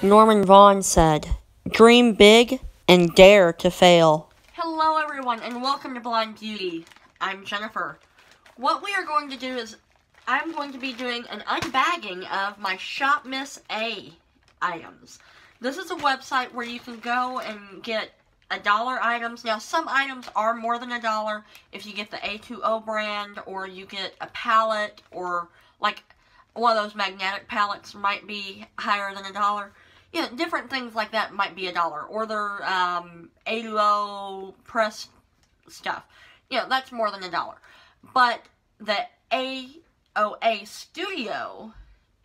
Norman Vaughn said, "Dream big and dare to fail." Hello everyone and welcome to Blind Beauty. I'm Jennifer. What we are going to do is I'm going to be doing an unbagging of my ShopMissA items. This is a website where you can go and get $1 items. Now some items are more than $1 if you get the A2O brand, or you get a palette, or like one of those magnetic palettes might be higher than $1. You know, different things like that might be $1, or their A2O press stuff. You know, that's more than $1. But the AOA Studio,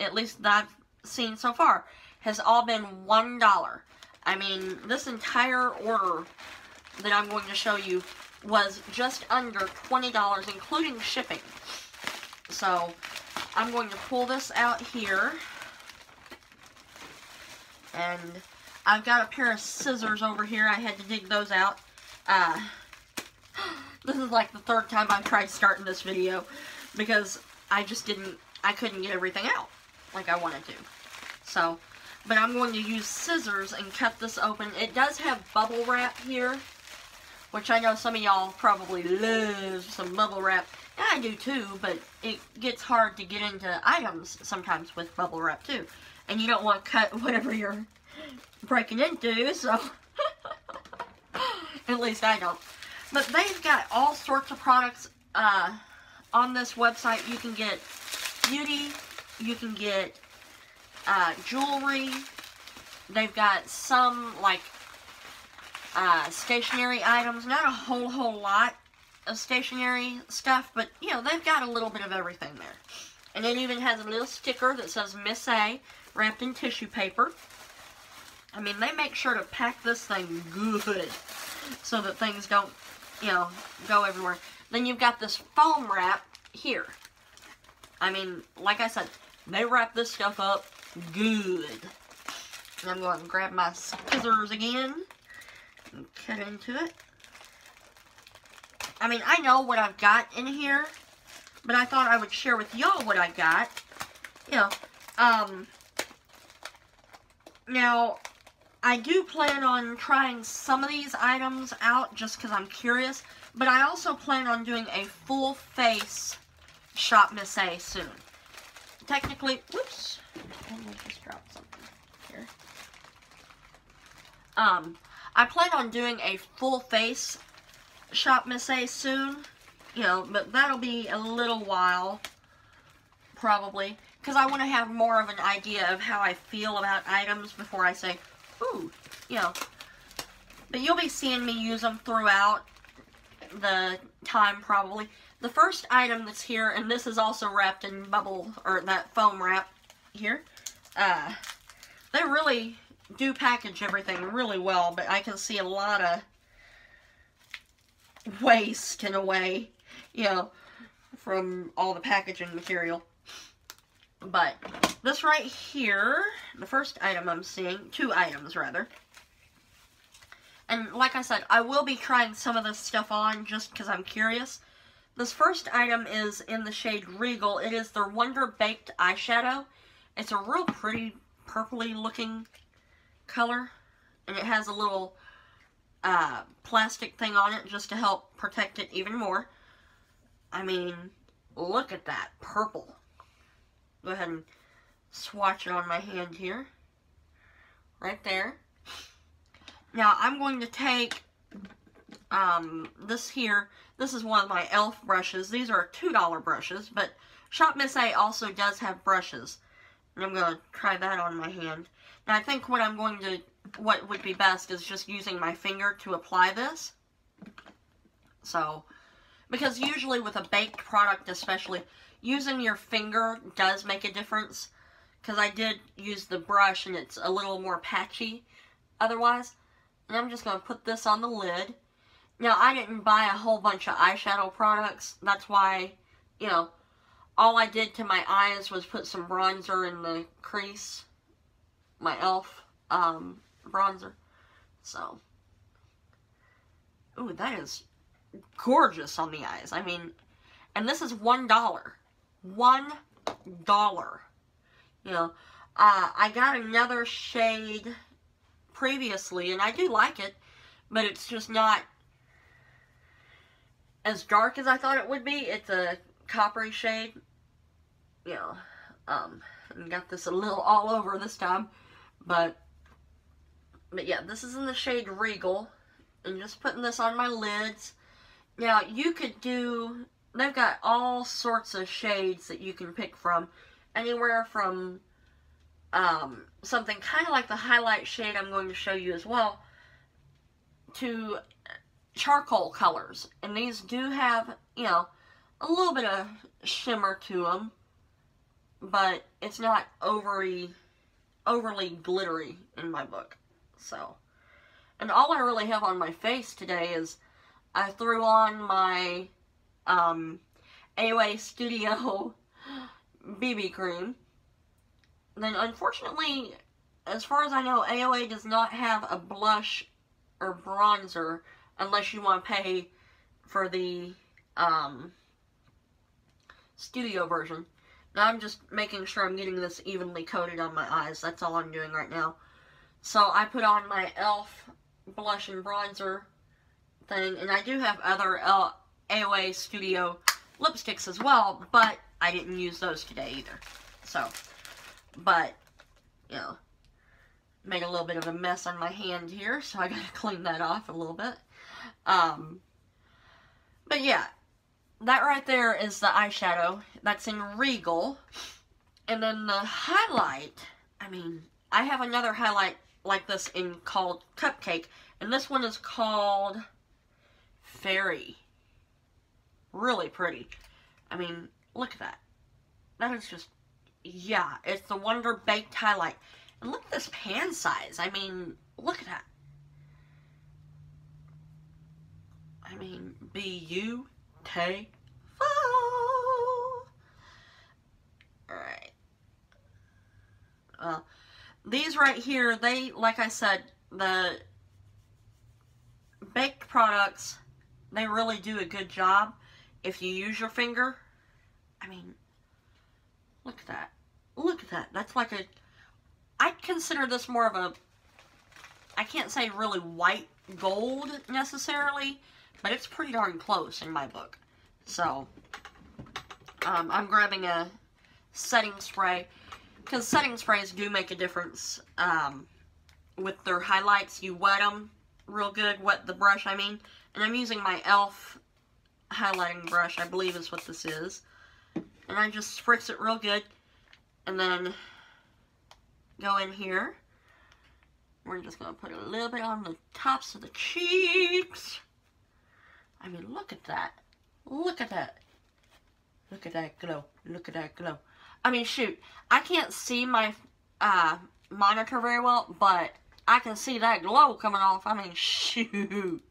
at least that I've seen so far, has all been $1. I mean, this entire order that I'm going to show you was just under $20, including shipping. So, I'm going to pull this out here. And I've got a pair of scissors over here. I had to dig those out. This is like the third time I've tried starting this video, because I couldn't get everything out like I wanted to. So, but I'm going to use scissors and cut this open. It does have bubble wrap here, which I know some of y'all probably love some bubble wrap. And I do too, but it gets hard to get into items sometimes with bubble wrap too. And you don't want to cut whatever you're breaking into, so at least I don't. But they've got all sorts of products on this website. You can get beauty, you can get jewelry. They've got some like stationery items. Not a whole lot of stationery stuff, but you know, they've got a little bit of everything there. And it even has a little sticker that says Miss A, wrapped in tissue paper. I mean, they make sure to pack this thing good so that things don't, you know, go everywhere. Then you've got this foam wrap here. I mean, like I said, they wrap this stuff up good. And I'm going to grab my scissors again and cut into it. I mean, I know what I've got in here, but I thought I would share with y'all what I got. You know, now, I do plan on trying some of these items out just because I'm curious, but I also plan on doing a full face ShopMissA soon. Technically, whoops, let me just drop something here. I plan on doing a full face ShopMissA soon, you know, but that'll be a little while, probably, because I want to have more of an idea of how I feel about items before I say, ooh, you know. But you'll be seeing me use them throughout the time, probably. The first item that's here, and this is also wrapped in bubble, or that foam wrap here. They really do package everything really well, but I can see a lot of waste, in a way, you know, from all the packaging material. But this right here, the first item I'm seeing, two items rather. And like I said, I will be trying some of this stuff on just because I'm curious. This first item is in the shade Regal. It is their Wonder Baked eyeshadow. It's a real pretty purpley looking color. And it has a little plastic thing on it just to help protect it even more. I mean, look at that purple. Go ahead and swatch it on my hand here. Right there. Now, I'm going to take this here. This is one of my e.l.f. brushes. These are $2 brushes, but ShopMissA also does have brushes. And I'm going to try that on my hand. Now, I think what would be best is just using my finger to apply this. So, because usually with a baked product especially, using your finger does make a difference, because I did use the brush and it's a little more patchy otherwise. And I'm just going to put this on the lid. Now, I didn't buy a whole bunch of eyeshadow products. That's why, you know, all I did to my eyes was put some bronzer in the crease. My e.l.f. Bronzer. So, ooh, that is gorgeous on the eyes. I mean, and this is $1. $1. You know, I got another shade previously, and I do like it, but it's just not as dark as I thought it would be. It's a coppery shade. You know, and got this a little all over this time, but yeah, this is in the shade Regal, and just putting this on my lids. Now, you could do, they've got all sorts of shades that you can pick from, anywhere from something kind of like the highlight shade I'm going to show you as well, to charcoal colors. And these do have, you know, a little bit of shimmer to them, but it's not overly glittery in my book. So, and all I really have on my face today is I threw on my AOA Studio BB cream. Then, unfortunately, as far as I know, AOA does not have a blush or bronzer unless you want to pay for the studio version. Now I'm just making sure I'm getting this evenly coated on my eyes. That's all I'm doing right now. So I put on my e.l.f. blush and bronzer thing, and I do have other AOA Studio lipsticks as well, but I didn't use those today either. So, but, you know, made a little bit of a mess on my hand here, so I gotta clean that off a little bit. But yeah, that right there is the eyeshadow. That's in Regal. And then the highlight, I mean, I have another highlight like this called Cupcake, and this one is called Fairy. Really pretty. I mean, look at that. That is just, yeah, it's the Wonder Baked highlight. And look at this pan size. I mean, look at that. I mean, beautiful. Alright. These right here, they, like I said, the baked products, they really do a good job if you use your finger. I mean, look at that. Look at that. That's like a, I consider this more of a, I can't say really white gold necessarily, but it's pretty darn close in my book. So, I'm grabbing a setting spray, because setting sprays do make a difference with their highlights. You wet them real good, wet the brush, I mean, and I'm using my e.l.f. highlighting brush, I believe is what this is, and I just spritz it real good, and then go in here. We're just going to put a little bit on the tops of the cheeks. I mean, look at that. Look at that. Look at that glow. Look at that glow. I mean, shoot. I can't see my monitor very well, but I can see that glow coming off. I mean, shoot.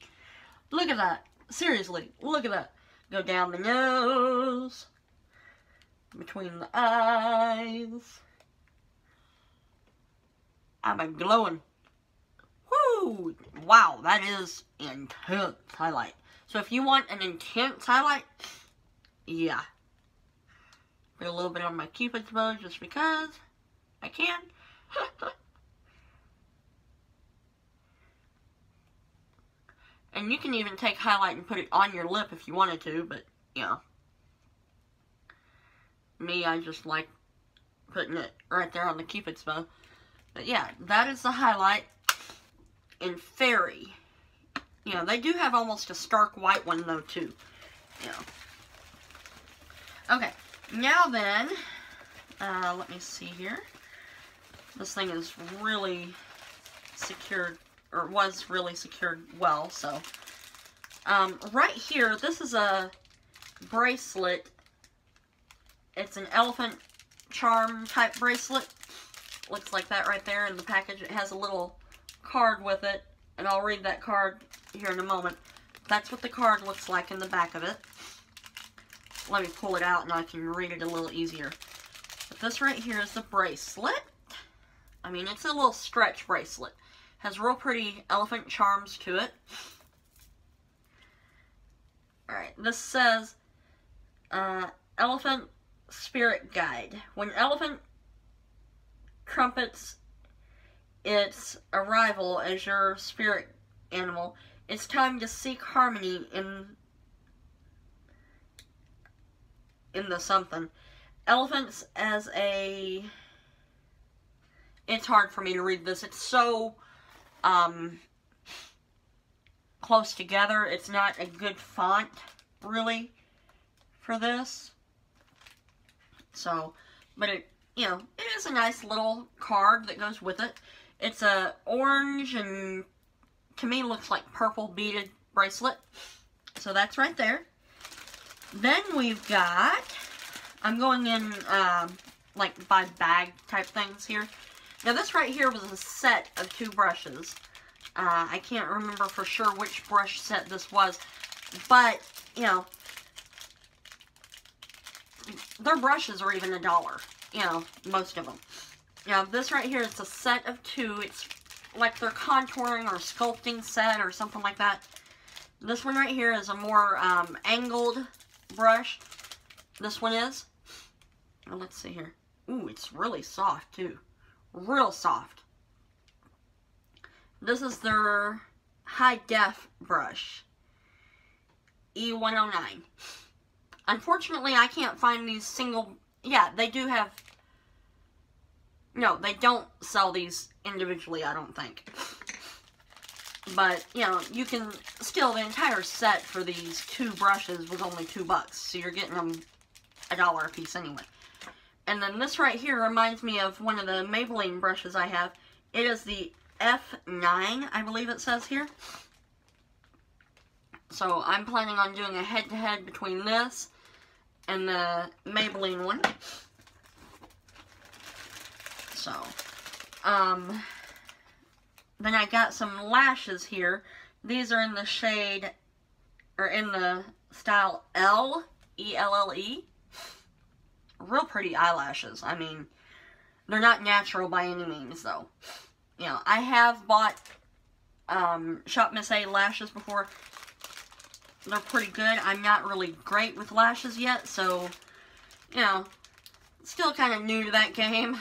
Look at that. Seriously. Look at that. Go down the nose. Between the eyes. I'm glowing. Woo! Wow, that is intense highlight. So if you want an intense highlight, yeah. Put a little bit on my Cupid's bow just because I can. And you can even take highlight and put it on your lip if you wanted to, but, you know. Me, I just like putting it right there on the Cupid's bow. But yeah, that is the highlight in Fairy. You know, they do have almost a stark white one though too. You know. Okay, now then, let me see here. This thing is really secured, or was really secured well, so. Right here, this is a bracelet. It's an elephant charm type bracelet. Looks like that right there in the package. It has a little card with it, and I'll read that card here in a moment. That's what the card looks like in the back of it. Let me pull it out and I can read it a little easier. But this right here is the bracelet. I mean, it's a little stretch bracelet. Has real pretty elephant charms to it. Alright, this says, Elephant Spirit Guide. When elephant trumpets its arrival as your spirit animal. It's time to seek harmony in the something. Elephants as a... It's hard for me to read this. It's so close together. It's not a good font, really, for this. So, but it, you know, it is a nice little card that goes with it. It's a orange and, to me, looks like purple beaded bracelet. So that's right there. Then we've got, I'm going in, like, by bag type things here. Now this right here was a set of 2 brushes. I can't remember for sure which brush set this was, but, you know, their brushes are even $1, you know, most of them. Now this right here is a set of 2. It's like their contouring or sculpting set or something like that. This one right here is a more angled brush. This one is. Well, let's see here. Ooh, it's really soft too. Real soft. This is their high def brush. E109. Unfortunately, I can't find these single... Yeah, they do have... No, they don't sell these individually, I don't think. But, you know, you can... Still, the entire set for these 2 brushes was only $2. So you're getting them $1 a piece anyway. And then this right here reminds me of one of the Maybelline brushes I have. It is the F9, I believe it says here. So I'm planning on doing a head-to-head between this and the Maybelline one. So, then I got some lashes here. These are in the shade, or in the style L, E-L-L-E. Real pretty eyelashes. I mean, they're not natural by any means, though. You know, I have bought ShopMissA lashes before. They're pretty good. I'm not really great with lashes yet, so, you know, still kind of new to that game.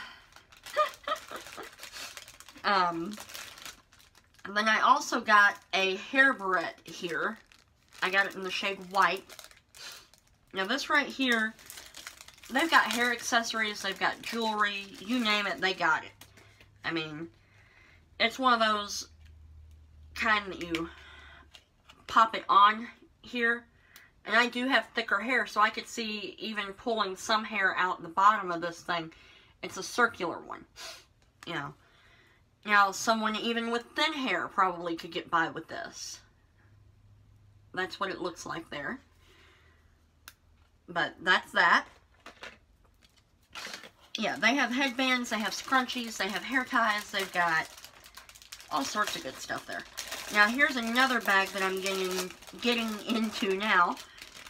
And then I also got a hair barrette here. I got it in the shade white. Now this right here, they've got hair accessories, they've got jewelry, you name it, they got it. I mean, it's one of those kind that you pop it on here. And I do have thicker hair, so I could see even pulling some hair out the bottom of this thing. It's a circular one, you know. Now, someone even with thin hair probably could get by with this. That's what it looks like there. But that's that. Yeah, they have headbands, they have scrunchies, they have hair ties, they've got all sorts of good stuff there. Now, here's another bag that I'm getting into now.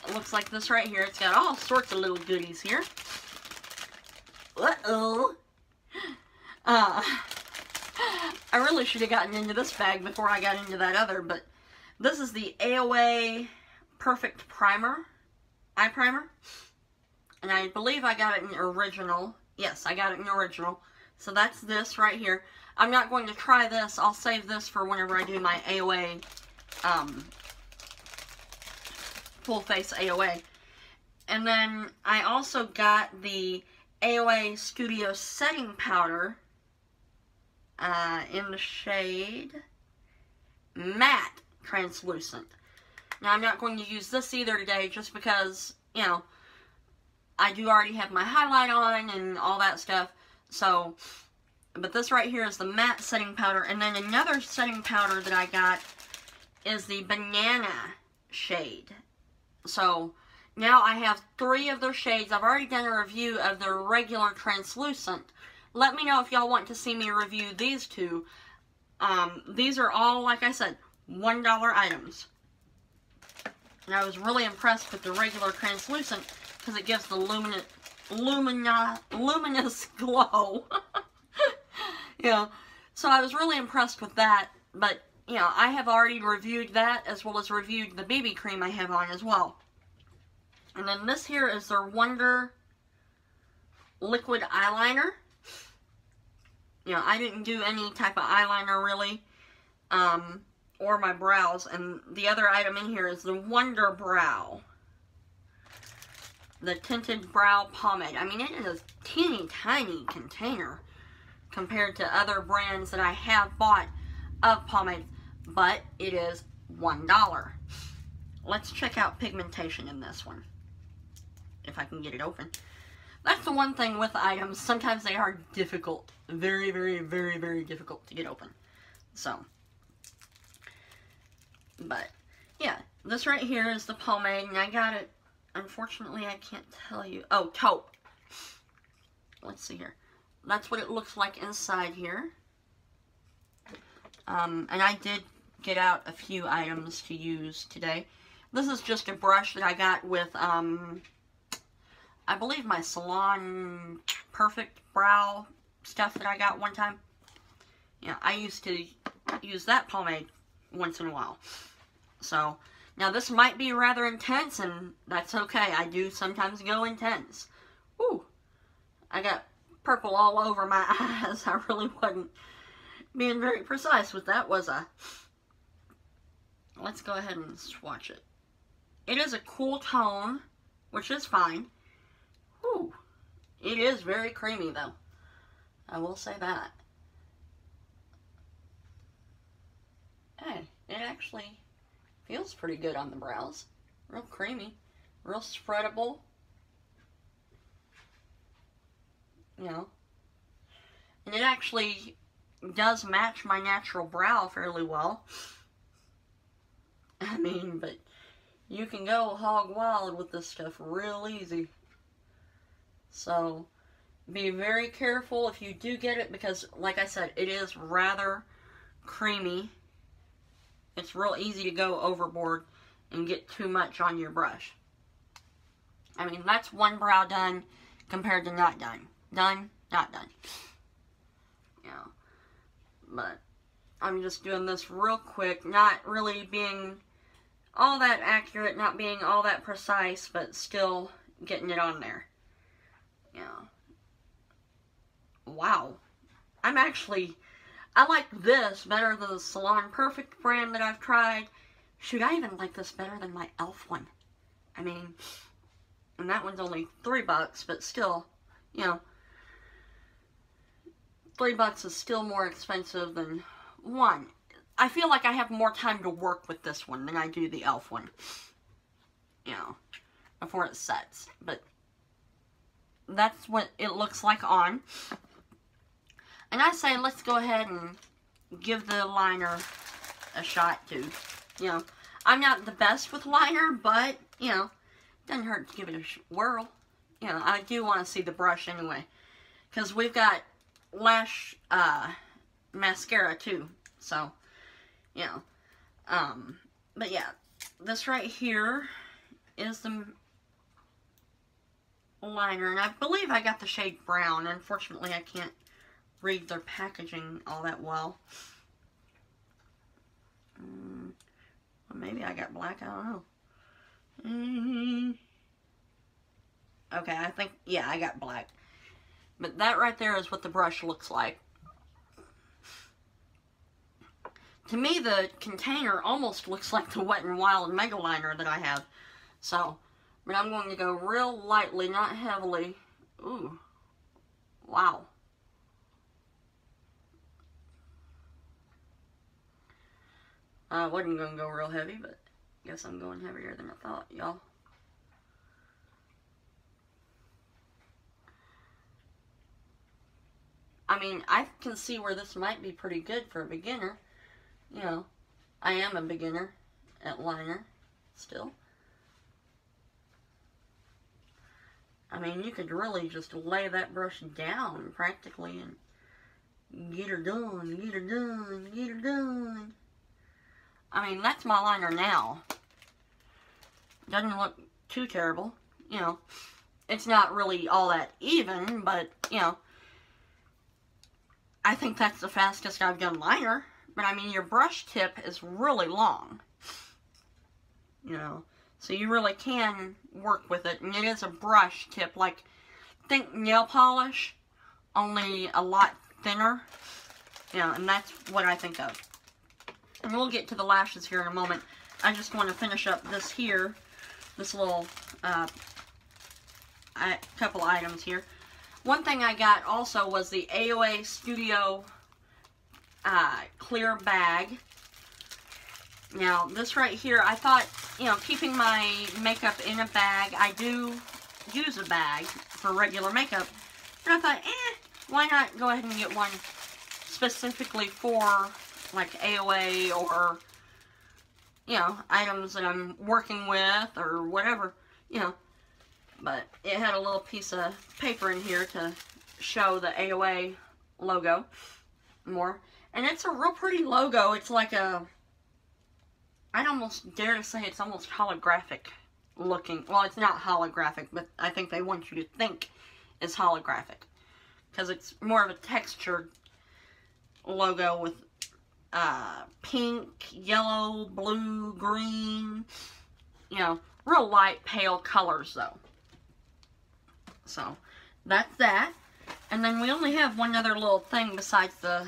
It looks like this right here. It's got all sorts of little goodies here. Uh-oh. I really should have gotten into this bag before I got into that other, but this is the AOA Perfect Primer, eye primer. And I believe I got it in original. Yes, I got it in original. So that's this right here. I'm not going to try this. I'll save this for whenever I do my AOA, full face AOA. And then I also got the AOA Studio Setting Powder in the shade Matte Translucent. Now, I'm not going to use this either today just because, you know, I do already have my highlight on and all that stuff. So, but this right here is the matte setting powder. And then another setting powder that I got is the banana shade. So, now I have 3 of their shades. I've already done a review of their regular translucent. Let me know if y'all want to see me review these 2. These are all, like I said, $1 items. And I was really impressed with the regular translucent because it gives the luminous glow. You know, so I was really impressed with that. But, you know, I have already reviewed that as well as reviewed the BB cream I have on as well. And then this here is their Wonder Liquid Eyeliner. You know, I didn't do any type of eyeliner really, or my brows. And the other item in here is the Wonder Brow, the tinted brow pomade. I mean, it is a teeny tiny container compared to other brands that I have bought of pomade, but it is $1. Let's check out pigmentation in this one, if I can get it open. That's the one thing with items, sometimes they are difficult. Very, very, very, very difficult to get open. So, but, yeah, this right here is the pomade, and I got it, unfortunately, I can't tell you. Oh, taupe. Let's see here. That's what it looks like inside here. And I did get out a few items to use today. This is just a brush that I got with, I believe my Salon Perfect Brow stuff that I got one time. Yeah, I used to use that pomade once in a while. So, now this might be rather intense, and that's okay. I do sometimes go intense. Ooh, I got purple all over my eyes. I really wasn't being very precise with that, was I? Let's go ahead and swatch it. It is a cool tone, which is fine. Ooh, it is very creamy though. I will say that. Hey, it actually feels pretty good on the brows. Real creamy, real spreadable. You know, and it actually does match my natural brow fairly well. I mean, but you can go hog wild with this stuff real easy. So, be very careful if you do get it, because, like I said, it is rather creamy. It's real easy to go overboard and get too much on your brush. I mean, that's one brow done compared to not done. Done, not done. You know, but I'm just doing this real quick, not really being all that accurate, not being all that precise, but still getting it on there. You know. Wow. I like this better than the Salon Perfect brand that I've tried. Shoot, I even like this better than my e.l.f. one. I mean, and that one's only $3, but still, you know, $3 is still more expensive than one. I feel like I have more time to work with this one than I do the e.l.f. one. You know, before it sets. But that's what it looks like on. And I say let's go ahead and give the liner a shot too. You know, I'm not the best with liner, but, you know, doesn't hurt to give it a whirl. You know, I do want to see the brush anyway. Because we've got lash mascara too. So, you know. But yeah, this right here is the liner. And I believe I got the shade brown. Unfortunately, I can't read their packaging all that well. Well, maybe I got black, I don't know. Okay, I think, yeah, I got black. But that right there is what the brush looks like. To me, the container almost looks like the Wet n Wild Mega Liner that I have. So, but I'm going to go real lightly, not heavily. Ooh. Wow. I wasn't going to go real heavy, but I guess I'm going heavier than I thought, y'all. I mean, I can see where this might be pretty good for a beginner. You know, I am a beginner at liner, still. I mean, you could really just lay that brush down, practically, and get her done, get her done, get her done. I mean, that's my liner now. Doesn't look too terrible, you know. It's not really all that even, but, you know, I think that's the fastest I've done liner. But, I mean, your brush tip is really long. You know, so you really can work with it. And it is a brush tip, like, think nail polish, only a lot thinner. You know, and that's what I think of. And we'll get to the lashes here in a moment. I just want to finish up this here, this little couple items here. One thing I got also was the AOA Studio clear bag. Now, this right here, I thought, you know, keeping my makeup in a bag, I do use a bag for regular makeup. And I thought, why not go ahead and get one specifically for, like, AOA or, you know, items that I'm working with or whatever, you know. But it had a little piece of paper in here to show the AOA logo more. And it's a real pretty logo. It's like a, I'd almost dare to say it's almost holographic looking. Well, it's not holographic, but I think they want you to think it's holographic. Because it's more of a textured logo with pink, yellow, blue, green. You know, real light, pale colors though. So, that's that. And then we only have one other little thing besides the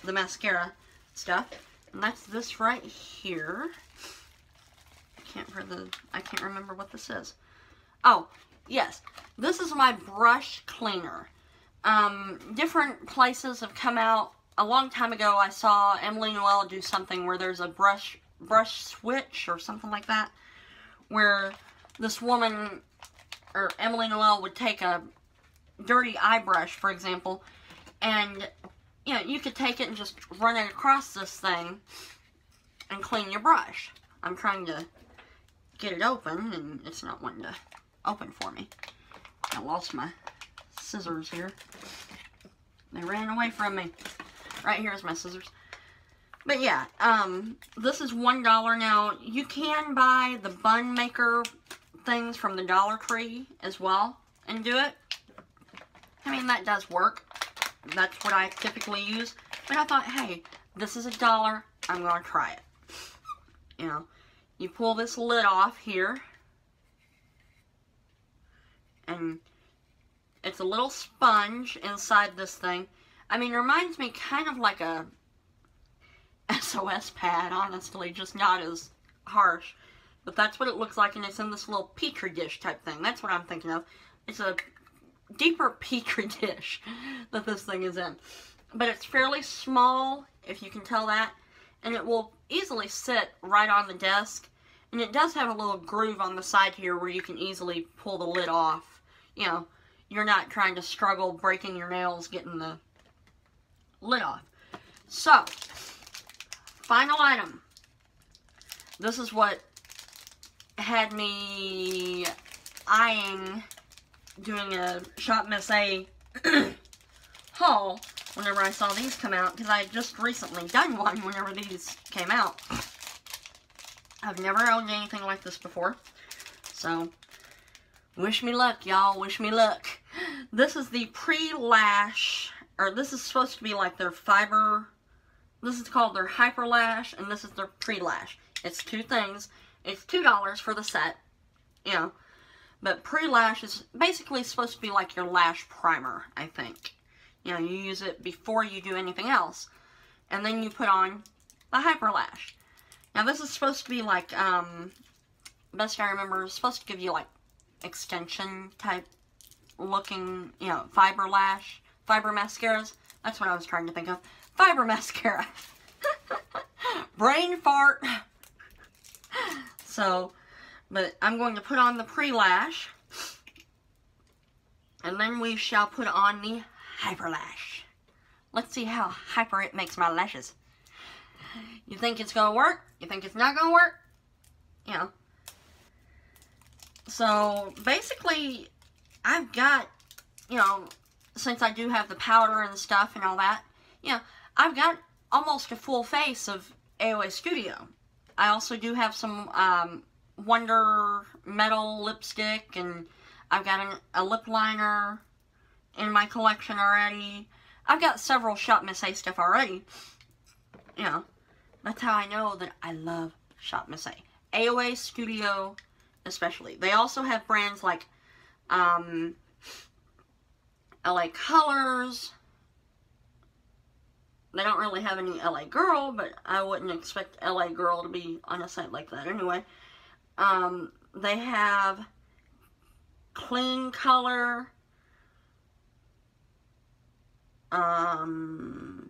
the mascara stuff. And that's this right here. I can't remember what this is. Oh, yes. This is my brush cleaner. Different places have come out. A long time ago, I saw Emily Noel do something where there's a brush switch or something like that. Where this woman, or Emily Noel, would take a dirty eye brush, for example, and, you know, you could take it and just run it across this thing and clean your brush. I'm trying to get it open, and it's not wanting to open for me. I lost my scissors here. They ran away from me. Right here's my scissors. But yeah, this is $1 now. You can buy the bun maker things from the Dollar Tree as well and do it. I mean, that does work. That's what I typically use. But I thought, hey, this is $1. I'm going to try it. You know, you pull this lid off here. And it's a little sponge inside this thing. I mean, it reminds me kind of like a SOS pad, honestly. Just not as harsh. But that's what it looks like, and it's in this little petri dish type thing. That's what I'm thinking of. It's a deeper petri dish that this thing is in. But it's fairly small, if you can tell that. And it will easily sit right on the desk. And it does have a little groove on the side here where you can easily pull the lid off. You know, you're not trying to struggle breaking your nails getting the lid off. So, final item. This is what had me eyeing doing a ShopMissA haul whenever I saw these come out, because I had just recently done one whenever these came out. I've never owned anything like this before, so wish me luck, y'all. Wish me luck. This is the pre-lash, or this is supposed to be like their fiber. This is called their Hyper Lash, and this is their pre-lash. It's two things. It's $2 for the set, you know. But pre-lash is basically supposed to be like your lash primer, I think. You know, you use it before you do anything else. And then you put on the Hyper Lash. Now, this is supposed to be like, best I remember, it's supposed to give you like extension type looking, you know, fiber mascaras. That's what I was trying to think of. Fiber mascara. Brain fart. So, but I'm going to put on the pre-lash. And then we shall put on the Hyper Lash. Let's see how hyper it makes my lashes. You think it's going to work? You think it's not going to work? You know. So, basically, I've got, you know, since I do have the powder and stuff and all that, you know, I've got almost a full face of AOA Studio. I also do have some Wonder Metal lipstick, and I've got a lip liner in my collection already. I've got several ShopMissA stuff already. You know, that's how I know that I love ShopMissA. AOA Studio especially. They also have brands like LA Colors. They don't really have any LA Girl, but I wouldn't expect LA Girl to be on a site like that anyway. They have Clean Color. Now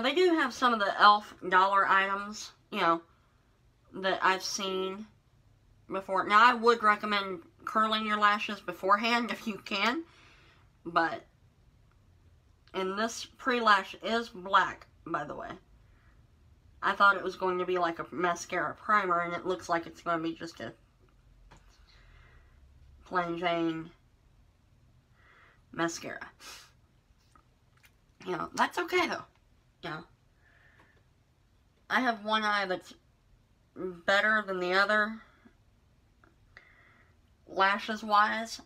they do have some of the e.l.f. dollar items, you know, that I've seen before. Now I would recommend curling your lashes beforehand if you can, but, and this pre-lash is black, by the way. I thought it was going to be like a mascara primer, and it looks like it's going to be just a plain Jane mascara. You know, that's okay though. You know, I have one eye that's better than the other, lashes wise.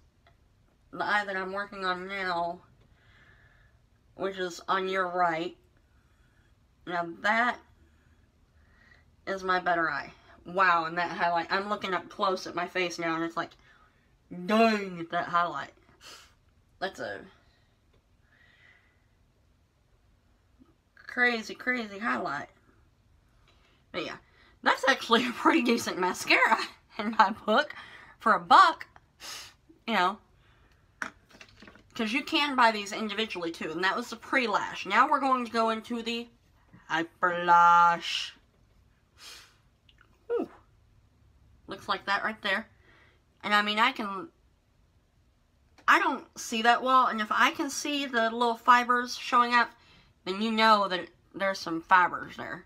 The eye that I'm working on now, which is on your right, now that is my better eye. Wow, and that highlight, I'm looking up close at my face now, and it's like, dang, that highlight. That's a crazy, crazy highlight. But yeah, that's actually a pretty decent mascara in my book for $1, you know, because you can buy these individually too, and that was the pre-lash. Now we're going to go into the hyper lash. Ooh. Looks like that right there. And I mean, I don't see that well, and if I can see the little fibers showing up, then you know that there's some fibers there.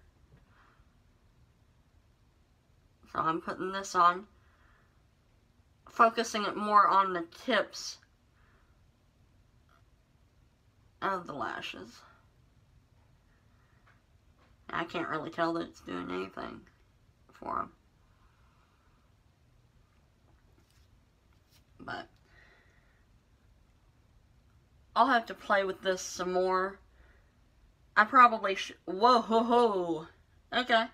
So I'm putting this on, focusing it more on the tips of the lashes. I can't really tell that it's doing anything for them. But I'll have to play with this some more. I probably should. Whoa, ho, ho. Okay.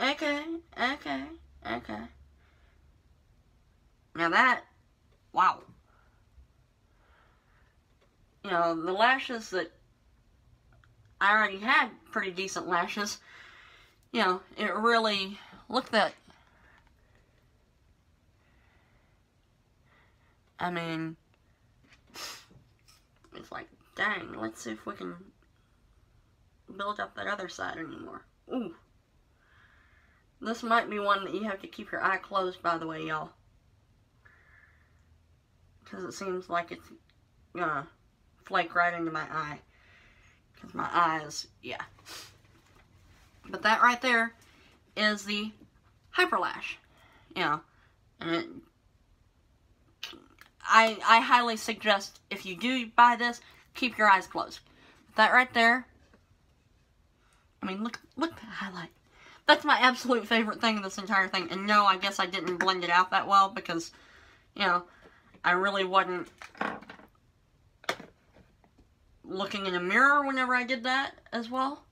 Okay. Now that, wow. You know, the lashes that I already had pretty decent lashes. You know, it really, look at that. I mean, it's like, dang, let's see if we can build up that other side anymore. Ooh. This might be one that you have to keep your eye closed, by the way, y'all. Because it seems like it's gonna flake right into my eye. Because my eyes, yeah. But that right there is the hyper lash. You know, and it, I highly suggest, if you do buy this, keep your eyes closed. That right there, I mean, look at the highlight. That's my absolute favorite thing in this entire thing. And no, I guess I didn't blend it out that well because, you know, I really wasn't looking in a mirror whenever I did that as well.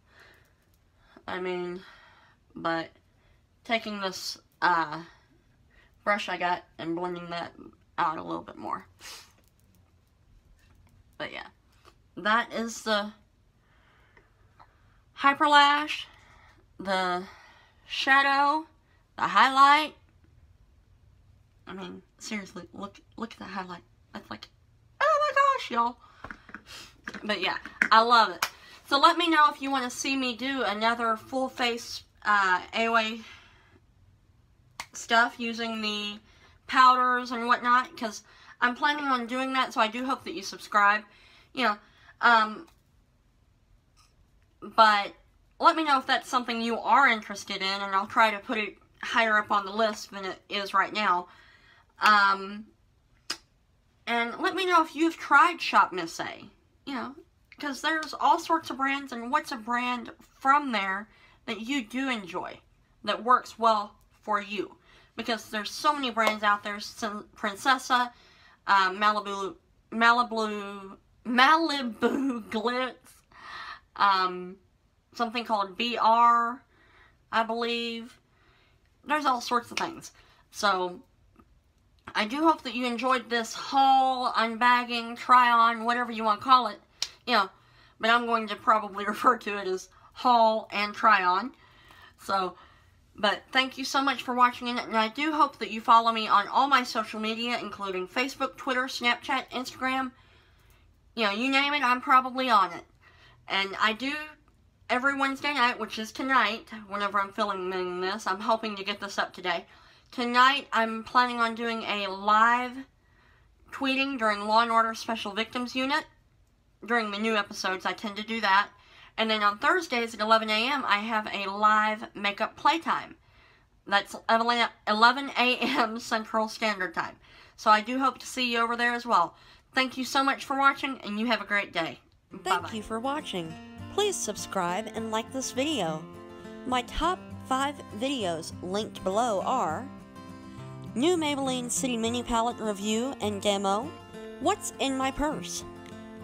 I mean, but taking this brush I got and blending that out a little bit more. But yeah, that is the hyper lash, the shadow, the highlight. I mean, seriously, look at the highlight. That's like, oh my gosh, y'all. But yeah, I love it. So let me know if you want to see me do another full face AOA stuff using the powders and whatnot, because I'm planning on doing that, so I do hope that you subscribe. You know, but let me know if that's something you are interested in, and I'll try to put it higher up on the list than it is right now. And let me know if you've tried ShopMissA, you know, because there's all sorts of brands, and what's a brand from there that you do enjoy, that works well for you. Because there's so many brands out there, Princessa, Malibu Glitz, something called BR, I believe. There's all sorts of things. So, I do hope that you enjoyed this haul, unbagging, try-on, whatever you want to call it. You know, but I'm going to probably refer to it as haul and try-on. So, but thank you so much for watching it, and I do hope that you follow me on all my social media, including Facebook, Twitter, Snapchat, Instagram. You know, you name it, I'm probably on it. And I do every Wednesday night, which is tonight, whenever I'm filming this. I'm hoping to get this up today. Tonight, I'm planning on doing a live tweeting during Law & Order Special Victims Unit. During the new episodes, I tend to do that. And then on Thursdays at 11 a.m., I have a live makeup playtime. That's 11 a.m. Central Standard Time. So I do hope to see you over there as well. Thank you so much for watching, and you have a great day. Thank you for watching. Please subscribe and like this video. My top 5 videos linked below are New Maybelline City Mini Palette Review and Demo, What's in My Purse,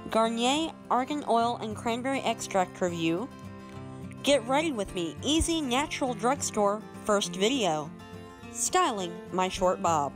Garnier Argan Oil and Cranberry Extract Review, Get Ready With Me Easy Natural Drugstore First Video, Styling My Short Bob.